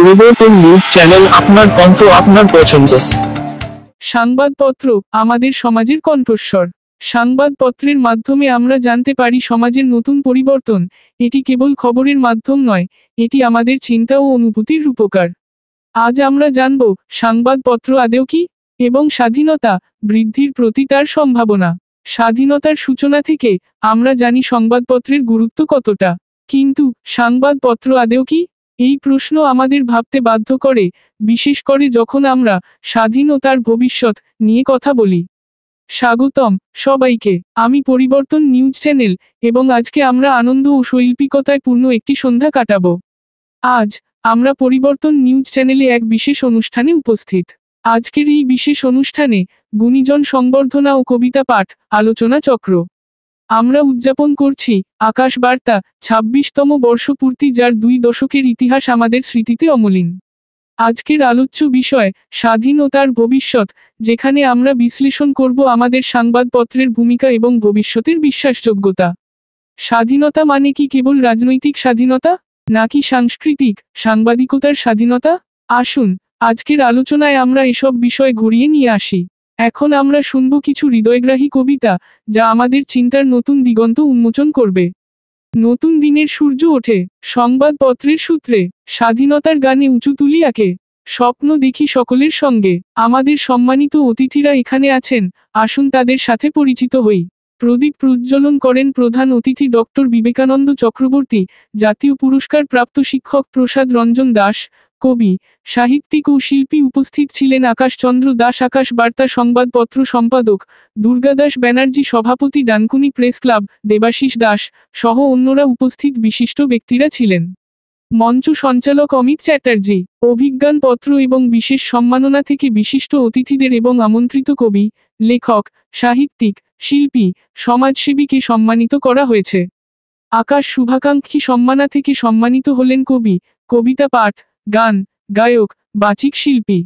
পরিবর্তন news channel, আপনার কণ্ঠ, আপনার পছন্দ। সংবাদপত্র আমাদের সমাজের কণ্ঠস্বর। সংবাদপত্রের মাধ্যমে আমরা জানতে পারি সমাজের নতুন পরিবর্তন। এটি কেবল খবরের মাধ্যম নয়, এটি আমাদের চিন্তা ও অনুভূতির রূপকার। আজ আমরা জানব সংবাদপত্র আদৌ কি এবং স্বাধীনতা বৃদ্ধির প্রতি তার সম্ভাবনা। স্বাধীনতার সূচনা থেকে আমরা জানি সংবাদপত্রের গুরুত্ব কতটা, কিন্তু সংবাদপত্র আদৌ কি? এই প্রশ্ন আমাদের ভাবতে বাধ্য করে, বিশেষ করে যখন আমরা স্বাধীনতার ভবিষ্যৎ নিয়ে কথা বলি। স্বাগতম সবাইকে, আমি পরিবর্তন নিউজ চ্যানেল, এবং আজকে আমরা আনন্দ ও শৈল্পিকতায় পূর্ণ একটি সন্ধ্যা কাটাবো। আজ আমরা পরিবর্তন নিউজ চ্যানেলে এক বিশেষ অনুষ্ঠানে উপস্থিত। আজকের এই বিশেষ অনুষ্ঠানে গুণীজন সংবর্ধনা ও কবিতা পাঠ আলোচনা চক্র। আমরা উদযাপন করছি আকাশ বার্তা ২৬তম বর্ষপূর্তি, যার ২ দশকের ইতিহাস আমাদের স্মৃতিতে অমলিন। আজকের আলোচ্য বিষয় স্বাধীনতার ভবিষ্যৎ, যেখানে আমরা বিশ্লেষণ করব আমাদের সংবাদপত্রের ভূমিকা এবং ভবিষ্যতের বিশ্বাসযোগ্যতা। স্বাধীনতা মানে কি কেবল রাজনৈতিক স্বাধীনতা, নাকি সাংস্কৃতিক সাংবাদিকতার স্বাধীনতা? আসুন আজকের আলোচনায় আমরা এসব বিষয় ঘুরিয়ে নিয়ে আসি। এখন আমরা শুনব কিছু হৃদয়গ্রাহী কবিতা, যা আমাদের চিন্তার নতুন দিগন্ত উন্মোচন করবে। নতুন দিনের সূর্য ওঠে সংবাদপত্রের সূত্রে, স্বাধীনতার গানে উঁচু তুলি আঁকে, স্বপ্ন দেখি সকলের সঙ্গে। আমাদের সম্মানিত অতিথিরা এখানে আছেন, আসুন তাদের সাথে পরিচিত হই। প্রদীপ প্রজ্বলন করেন প্রধান অতিথি ডক্টর বিবেকানন্দ চক্রবর্তী, জাতীয় পুরস্কার প্রাপ্ত শিক্ষক প্রসাদ রঞ্জন দাস, কবি, সাহিত্যিক ও শিল্পী। উপস্থিত ছিলেন আকাশচন্দ্র দাস, আকাশ বার্তা সংবাদপত্র সম্পাদক, দুর্গাদাস ব্যানার্জি, সভাপতি ডানকুনি প্রেস ক্লাব, দেবাশিস দাস সহ অন্যরা। উপস্থিত বিশিষ্ট ব্যক্তিরা ছিলেন মঞ্চ সঞ্চালক অমিত চ্যাটার্জি, অভিজ্ঞানপত্র এবং বিশেষ সম্মাননা থেকে বিশিষ্ট অতিথিদের এবং আমন্ত্রিত কবি, লেখক, সাহিত্যিক, শিল্পী, সমাজসেবীকে সম্মানিত করা হয়েছে। আকাশ শুভাকাঙ্ক্ষী সম্মাননা থেকে সম্মানিত হলেন কবি, কবিতা পাঠ, গান, গায়ক, বাচিক শিল্পী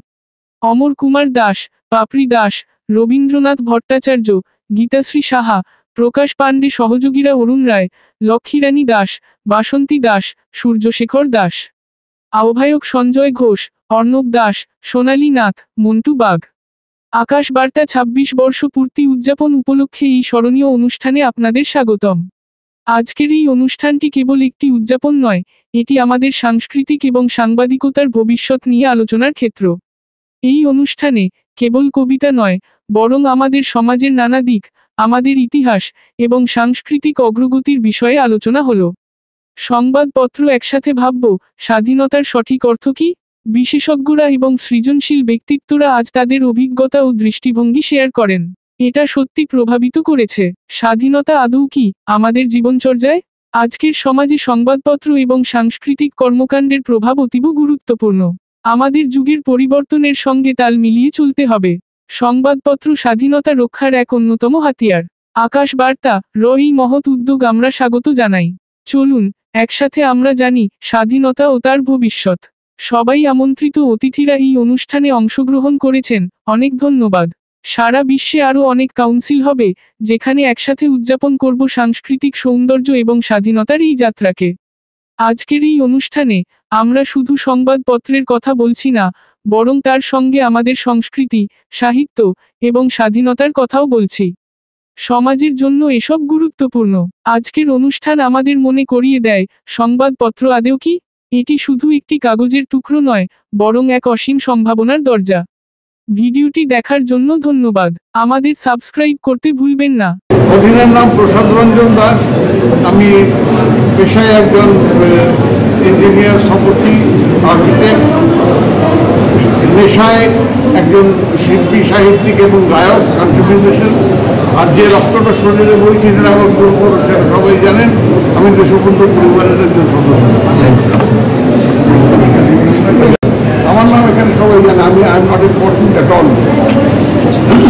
অমর কুমার দাস, পাপড়ি দাস, রবীন্দ্রনাথ ভট্টাচার্য, গীতাশ্রী সাহা, প্রকাশ পাণ্ডে। সহযোগীরা অরুণ রায়, লক্ষ্মীরানী দাস, বাসন্তী দাস, সূর্যশেখর দাস। আহ্বায়ক সঞ্জয় ঘোষ, অর্ণব দাস, সোনালী নাথ, মন্টু বাগ। আকাশ বার্তা ২৬ বর্ষ পূর্তি উদযাপন উপলক্ষে এই স্মরণীয় অনুষ্ঠানে আপনাদের স্বাগতম। আজকের এই অনুষ্ঠানটি কেবল একটি উদযাপন নয়, এটি আমাদের সাংস্কৃতিক এবং সাংবাদিকতার ভবিষ্যৎ নিয়ে আলোচনার ক্ষেত্র। এই অনুষ্ঠানে কেবল কবিতা নয়, বরং আমাদের সমাজের নানা দিক, আমাদের ইতিহাস এবং সাংস্কৃতিক অগ্রগতির বিষয়ে আলোচনা হলো। সংবাদপত্র একসাথে ভাবব, স্বাধীনতার সঠিক অর্থ কী? বিশেষজ্ঞরা এবং সৃজনশীল ব্যক্তিত্বরা আজ তাদের অভিজ্ঞতা ও দৃষ্টিভঙ্গি শেয়ার করেন। এটা সত্যি প্রভাবিত করেছে। স্বাধীনতা আদৌ কি আমাদের জীবনচর্যায়? আজকের সমাজে সংবাদপত্র এবং সাংস্কৃতিক কর্মকাণ্ডের প্রভাব অতীব গুরুত্বপূর্ণ। আমাদের যুগের পরিবর্তনের সঙ্গে তাল মিলিয়ে চলতে হবে। সংবাদপত্র স্বাধীনতা রক্ষার এক অন্যতম হাতিয়ার। আকাশ বার্তা এই মহৎ উদ্যোগ আমরা স্বাগত জানাই। চলুন একসাথে আমরা জানি স্বাধীনতা ও তার ভবিষ্যৎ। সবাই আমন্ত্রিত অতিথিরা এই অনুষ্ঠানে অংশগ্রহণ করেছেন, অনেক ধন্যবাদ। সারা বিশ্বে আরও অনেক কাউন্সিল হবে, যেখানে একসাথে উদযাপন করব সাংস্কৃতিক সৌন্দর্য এবং স্বাধীনতার এই যাত্রাকে। আজকের এই অনুষ্ঠানে আমরা শুধু সংবাদপত্রের কথা বলছি না, বরং তার সঙ্গে আমাদের সংস্কৃতি, সাহিত্য এবং স্বাধীনতার কথাও বলছি। সমাজের জন্য এসব গুরুত্বপূর্ণ। আজকের অনুষ্ঠান আমাদের মনে করিয়ে দেয়, সংবাদপত্র আদৌ কি? এটি শুধু একটি কাগজের টুকরো নয়, বরং এক অসীম সম্ভাবনার দরজা। ভিডিওটি দেখার জন্য ধন্যবাদ। আমাদের সাবস্ক্রাইব করতে ভুলবেন না। অধীনের নাম প্রসাদ রঞ্জন দাস। আমি পেশায় একজন ইঞ্জিনিয়ার, স্থপতি, আর্কিটেক্ট, নেশায় একজন শিল্পী, সাহিত্যিক এবং গায়ক, কন্ট্রিবিউশন। আর যে রক্তটা শরীরে বইছে সেটা আমার পূর্বপুরুষ, সেটা সবাই জানেন। আমি দেশবন্ধু পরিবারের একজন সদস্য। আমার নাম এখানে সবাই জানে। আমি নট ইম্পর্টেন্ট এট অল।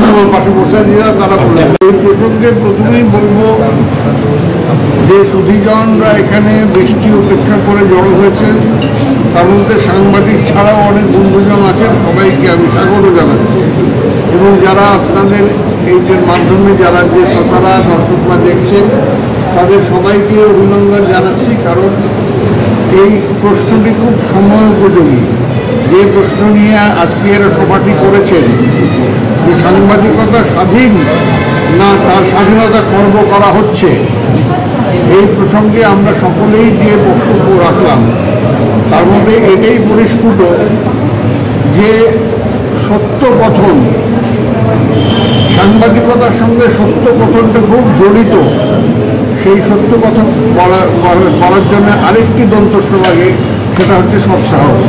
আমার পাশে বসে দিয়ে তারা বললেন। এই প্রসঙ্গে প্রথমেই বলবো যে সুধীজনরা এখানে বৃষ্টি উপেক্ষা করে জড়ো হয়েছে, তার মধ্যে সাংবাদিক ছাড়াও অনেক বন্ধুজন আছেন। সবাইকে আমি স্বাগত জানাচ্ছি, এবং যারা আপনাদের এইটার মাধ্যমে যারা যে শ্রোতারা দর্শকরা দেখছেন, তাদের সবাইকে অভিনন্দন জানাচ্ছি, কারণ এই প্রশ্নটি খুব সময় উপযোগী। যে প্রশ্ন নিয়ে আজকের সভাটি করেছেন যে সাংবাদিকতা স্বাধীন না তার স্বাধীনতা খর্ব করা হচ্ছে, এই প্রসঙ্গে আমরা সকলেই যে বক্তব্য রাখলাম তার মধ্যে এটাই পরিস্ফুট যে সত্য কথন, সাংবাদিকতার সঙ্গে সত্য কথনটা খুব জড়িত। সেই সত্য কথন করার জন্য আরেকটি দন্তস্ব লাগে, সেটা হচ্ছে সৎসাহস।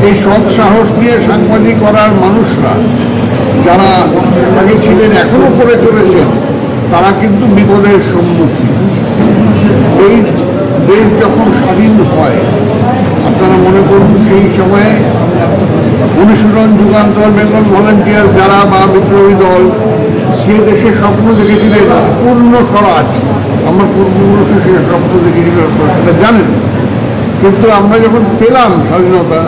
এই সৎসাহস নিয়ে সাংবাদিক করার মানুষরা যারা আগে ছিলেন এখনও করে চলেছেন, তারা কিন্তু বিপদের সম্মুখীন। এই দেশ যখন স্বাধীন হয়, আপনারা মনে করুন সেই সময়ে অনুশীলন, যুগান্তর, বেঙ্গল ভলেন্টিয়ার যারা বা বিপ্লবী দল সে দেশের স্বপ্ন দেখেছিলেন পূর্ণ স্বরাজ। আমার পূর্বপুরুষে সে স্বপ্ন দেখেছিল, সেটা জানেন। কিন্তু আমরা যখন পেলাম স্বাধীনতা,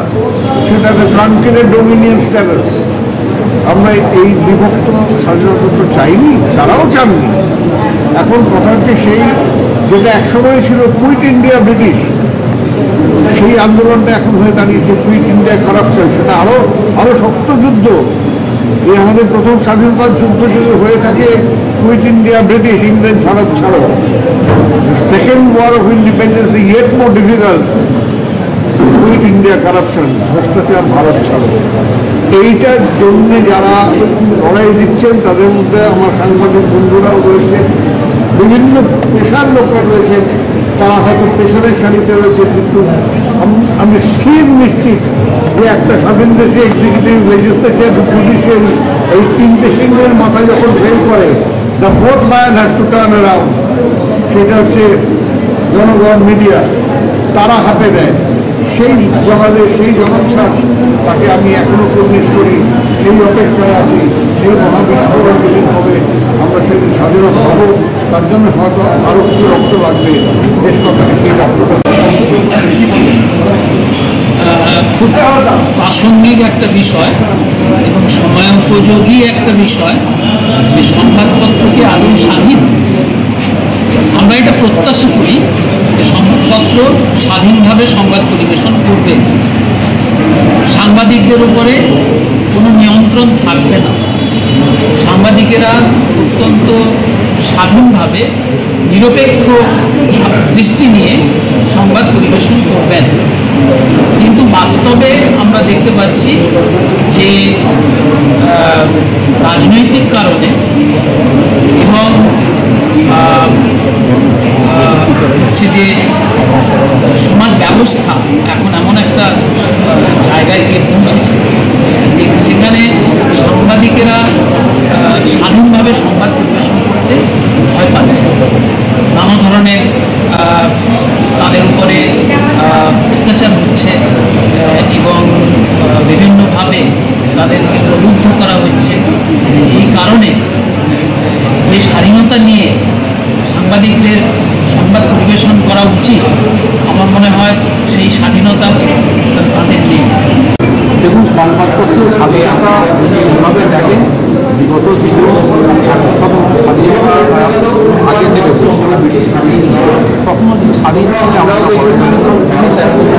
সেটা একটা ট্রাঙ্কেটেড ডোমিনিয়ন স্ট্যাটাস। আমরা এই বিভক্ত স্বাধীনতা তো চাইনি, তারাও চাননি। এখন কথা হচ্ছে সেই যেটা একসময় ছিল কুইট ইন্ডিয়া ব্রিটিশ, সেই আন্দোলনটা এখন হয়ে দাঁড়িয়েছে কুইট ইন্ডিয়া কারাপশন। সেটা আরও শক্ত যুদ্ধ। এই আমাদের প্রথম স্বাধীনতার যুদ্ধ যদি হয়ে থাকে কুইট ইন্ডিয়া ব্রিটিশ, ইংরেজ ভারত ছাড়ো, second war of independence yet more difficult, quit India corruption, ভ্রষ্টাচার ভারত ছাড়ো। এইটার জন্যে যারা লড়াই দিচ্ছেন তাদের মধ্যে আমার সাংবাদিক বন্ধুরাও রয়েছে, বিভিন্ন পেশার লোকরা রয়েছেন, তারা হয়তো পেশনের সারিতে রয়েছে। কিন্তু আমি স্থির নিশ্চিত যে একটা স্বাধীন দেশে এক্সিকিউটিভ, লেজিসলেটিভ, জুডিশিয়াল এই তিনটে সিংহের মাথা যখন ফেল করে, the fourth lion has to turn around. সেটা হচ্ছে জনগণ, মিডিয়া, তারা হাতে দেয়। সেই সেই জনচ্ছ্বাস তাকে আমি এখনো প্রমিস করি, সেই অপেক্ষায় আছি। সেই মহাবিস্ফোরণ যেদিন হবে, আমরা সেদিন স্বাধীনতা হব, তার জন্য হয়তো আরও কিছু রক্ত লাগবে। দেশ কথাকে সেই রক্তটা খুব প্রাসঙ্গিক একটা বিষয় এবং সময়োপযোগী একটা বিষয় যে সংবাদপত্রকে আদৌ স্বাধীন। আমরা এটা প্রত্যাশা করি যে সংবাদপত্র স্বাধীনভাবে সংবাদ পরিবেশন করবে, সাংবাদিকদের উপরে কোনো নিয়ন্ত্রণ থাকবে না, সাংবাদিকেরা অত্যন্ত স্বাধীনভাবে নিরপেক্ষ দৃষ্টি নিয়ে সংবাদ পরিবেশন করবেন। কিন্তু বাস্তবে আমরা দেখতে পাচ্ছি যে রাজনৈতিক কারণে এবং হচ্ছে যে সমাজ ব্যবস্থা এখন এমন একটা জায়গায় গিয়ে পৌঁছেছে যে সেখানে সাংবাদিকেরা স্বাধীনভাবে সংবাদ পরিবেশন করতে ভয় পাচ্ছে। নানা ধরনের তাদের উপরে অত্যাচার হচ্ছে এবং বিভিন্নভাবে তাদেরকে প্রলুব্ধ করা হচ্ছে। এই কারণে যে স্বাধীনতা নিয়ে সাংবাদিকদের সংবাদ পরিবেশন করা উচিত, আমার মনে হয় সেই স্বাধীনতা তাদের নেই। দেখুন, সংবাদপত্রের স্বাধীনতা যদি সেভাবে দেখেন, বিগত দিনেও 100% স্বাধীনতা আগে থেকে বলছিল ব্রিটিশ স্বাধীন, তখনও কিন্তু স্বাধীন হিসেবে আমরা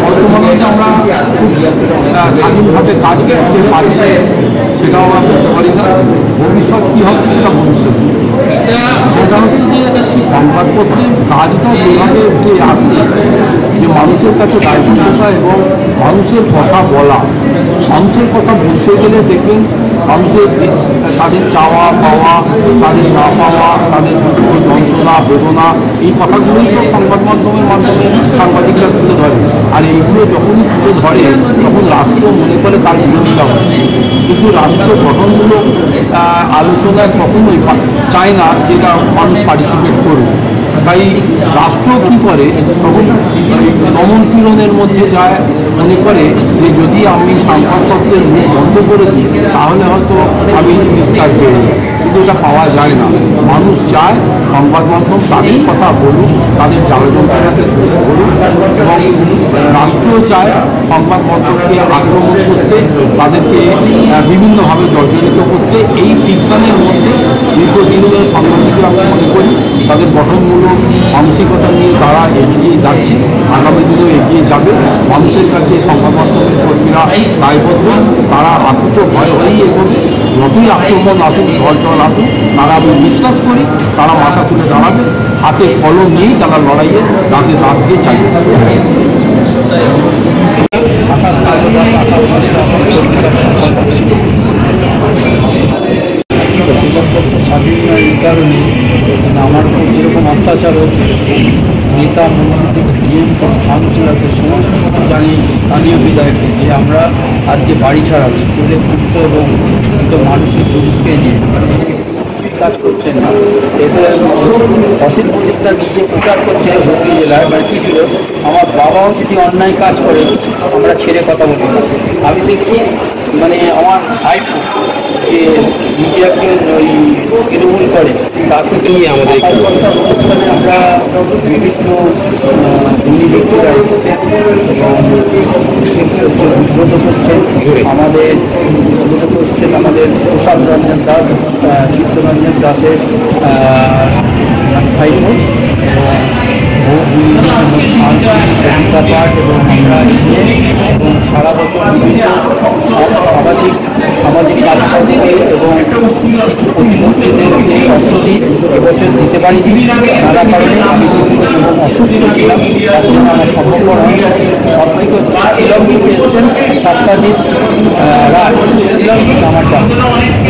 বর্তমানে যে আমরা খুব স্বাধীনভাবে কাজ করতে পারছি সেটাও আমরা বলতে পারি না। ভবিষ্যৎ কী হবে সেটা ভবিষ্যৎ। সেটা হচ্ছে যে সংবাদপত্রের কাজটা যেভাবে উঠে আসে যে মানুষের কাছে দায়বদ্ধতা এবং মানুষের কথা বলা। মানুষের কথা বলতে গেলে দেখবেন মানুষের তাদের চাওয়া পাওয়া, তাদের না পাওয়া, তাদের যন্ত্রণা বেদনা, এই কথাগুলোই তো সংবাদ মাধ্যমের মাধ্যমে সাংবাদিকরা তুলে ধরে। আর এইগুলো যখনই তুলে ধরে তখন রাষ্ট্র মনে করে তার বিরোধিতা হচ্ছে। কিন্তু রাষ্ট্র গঠনমূলক আলোচনায় কখনোই চায় না যে মানুষ পার্টিসিপেট করবে। তাই রাষ্ট্র কী করে, তখন দমন পীড়নের মধ্যে যায়, মনে করে যে যদি আমি সংবাদপত্রের মুখ বন্ধ করে দিই তাহলে হয়তো আমি নিস্তার পেয়ে যাই। কিন্তু এটা পাওয়া যায় না। মানুষ চায় সংবাদ মাধ্যম তাদের কথা বলুক, তাদের জ্বালা যন্ত্রণাকে তুলে ধরুক, এবং রাষ্ট্রও চায় সংবাদ মাধ্যমকে আক্রমণ করতে, তাদেরকে বিভিন্নভাবে জর্জরিত করতে। এই ফিকশনের মধ্যে দীর্ঘদিন ধরে সাংবাদিকরা আমি মনে করি তাদের গঠনমূলক মানসিকতা নিয়ে তারা এগিয়ে যাচ্ছে, আগামী দিনেও এগিয়ে যাবে। মানুষের কাছে সংবাদ মাধ্যমের কর্মীরা দায়বদ্ধ, তারা আকুত ভয় হয়েই এগোবে। যতই আক্রমণ আসুক, ঝড় আসুক, তারা আমি বিশ্বাস করি তারা মাথা তুলে দাঁড়াবে, হাতে কলম নিয়েই তারা লড়াইয়ে দাঁতে দাঁত দিয়ে চালিয়ে যাবে। স্বাধীন কারণে আমার উপর যেরকম অত্যাচার হচ্ছে, নেতা মন্ত্রী থেকে ডিএম কাউন্সিলরকে সমস্ত কিছু জানিয়ে স্থানীয় বিধায়ককে যে আমরা আজকে বাড়ি ছাড়াচ্ছি, তুলে পুত্র এবং কিন্তু মানসিক দুর্যোগকে নিয়ে কাজ করছেন না। এতে অসিত মল্লিকটা নিজে প্রচার করছে হুগলি জেলায়, মানে কী ছিল, আমার বাবাও যদি অন্যায় কাজ করে আমরা ছেড়ে কথা বলি না। আমি দেখছি মানে আমার ভাইপো যে নিজে একজন ওই তৃণমূল করে, তাকে নিয়ে আমাদের অনুষ্ঠানে আমরা বিভিন্ন গুণী ব্যক্তিরা এসেছেন এবং উদ্বোধ করছেন আমাদের প্রসাদ রঞ্জন দাস, চিত্তরঞ্জন দাসের ভাইপো, কবিতা পাঠ এবং আমরা এবং সারা বছর সামাজিক কাজকর্মে এবং কিছু প্রতিমন্ত্রীদের অর্থ দিই, এবছর দিতে পারিনি নানা কারণে। আমি এবং অসুস্থ ছিলাম, তার জন্য আমার সম্ভব হয়। সবথেকে শিলং থেকে এসেছেন সপ্তাহজিৎ রায়, শিলং থেকে আমার ডাক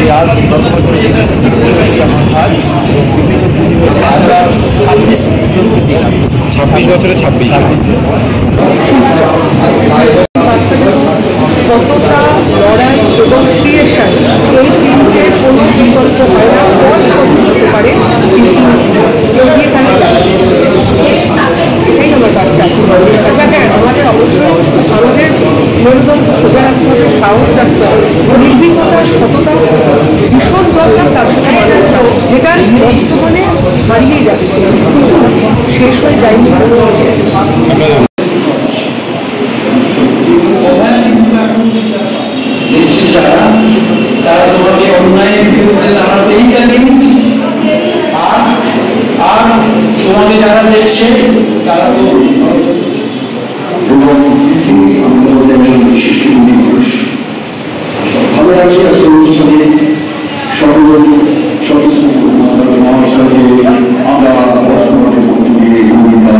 এই আজ গত বছর আমার ভাই এবং বিভিন্ন আমরা 26 জনকে দিলাম। 26 বছরে 26 কতটা লড়াই এবং ক্রিয়েশন, এই তিনটে কোনো বিকল্প হয় না। ফল হতে পারে কিন্তু এখানে এটাই আমার বার্তা আছে মানুষের কাছে। হ্যাঁ, আমাদের অবশ্যই আমাদের মেরুদণ্ড সোজা রাখতে হবে, সাহস রাখতে হবে, নির্ভীকতা, সততা ভীষণ দরকার। তার সাথে মানবতা, যেটা বর্তমানে হারিয়ে যাচ্ছে কিন্তু শেষ হয়ে যায়নি। তারা তোমাকে অন্যায়ের বিরুদ্ধে দাঁড়াতেই জানে, আর তোমাকে যারা দেখছে তারা তো বিশিষ্ট মানুষ। ভালো লাগছে আজকে অনুষ্ঠানে সকল সদস্য মহাশয়কে আমরা বর্ষমানের মধ্যে দিয়ে ভূমিকা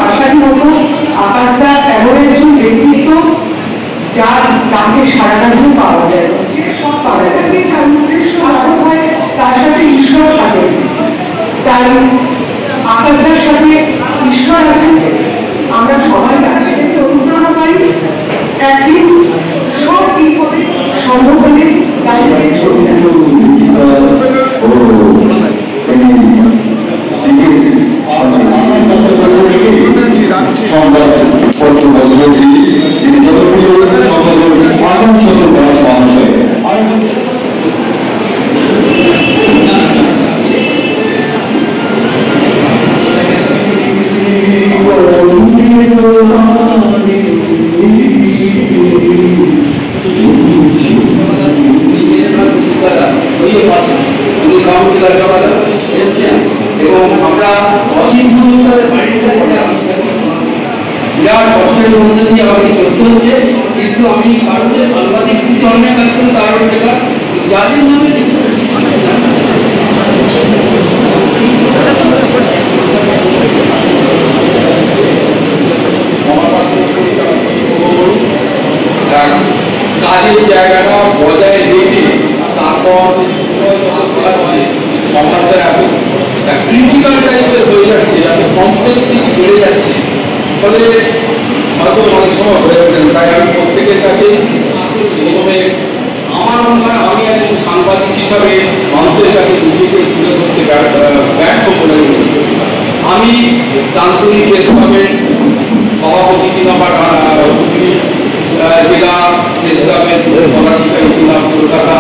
আশারই মতো আকাশটা এমন একজন ব্যক্তিত্ব যার তাকে সারাটা দিন পাওয়া যায়, সব পাওয়া যায়, তার সাথে ঈশ্বর থাকে। তাই আকাশটার সাথে ঈশ্বর আছে, আমরা সবাই কাছে অনুপ্রেরণা পাই। একদিন সব কি হবে সম্ভব হলে এবং আমরা অসীম বিরাট কষ্টের মধ্যে দিয়ে আমাকে করতে হচ্ছে, কিন্তু আমি কারণে সাংবাদিক চরণে কাজ করে তার টাকা যাদের নামে কাজের জায়গাটা বজায় রেখে তারপর সমাজটা এখন ক্রিটিক্যাল টাইপের হয়ে যাচ্ছে, যাতে কমপ্লেক্সিটি বেড়ে যাচ্ছে, ফলে হয়তো অনেক সময় হয়ে ওঠে। তাই আমি প্রত্যেকের কাছে প্রথমে আমার মনে হয় আমি একজন সাংবাদিক হিসাবে মানুষের কাছে নিজেকে তুলে ধরতে ব্যর্থ বলে আমি দান্তনী প্রেস ক্লাবের সভাপতি কিংবা জেলা প্রেস ক্লাবের পদাধিকারী কিংবা তথা